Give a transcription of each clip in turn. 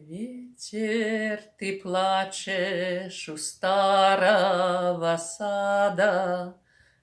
Ветер, ты плачешь у старого сада,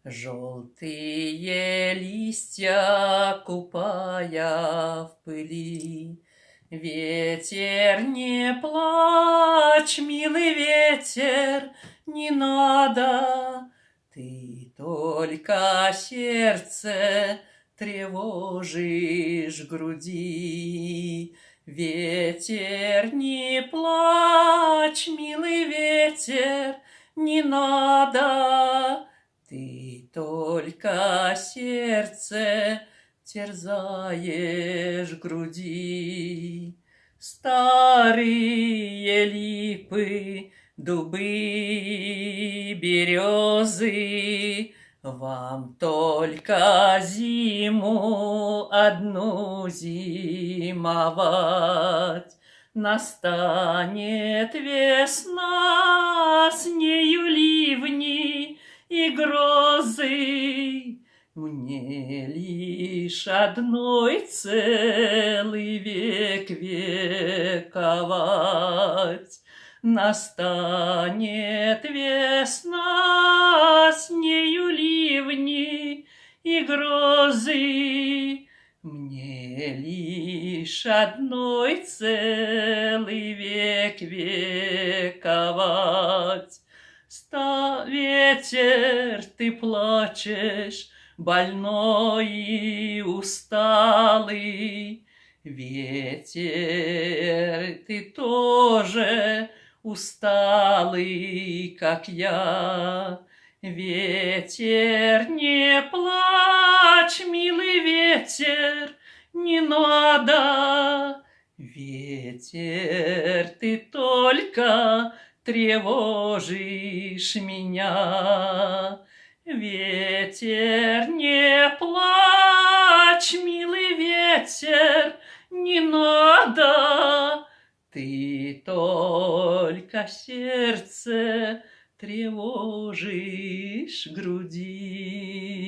желтые листья купая в пыли. Ветер, не плачь, милый ветер, не надо, ты только сердце тревожишь в груди. Ветер, не плачь, милый ветер, не надо, ты только сердце терзаешь в груди. Старые липы, дубы, березы, вам только зиму одну зимовать. Настанет весна, с нею ливни и грозы. Мне лишь одной целый век вековать. Настанет весна, с нею ливни и грозы. Мне лишь одной целый век вековать. Ветер, ты плачешь, больной и усталый. Ветер, ты тоже усталый, как я. Ветер, не плачь, милый ветер, не надо. Ветер, ты только тревожишь меня. Ветер, не плачь, милый ветер, не надо, ты только сердце тревожишь в груди.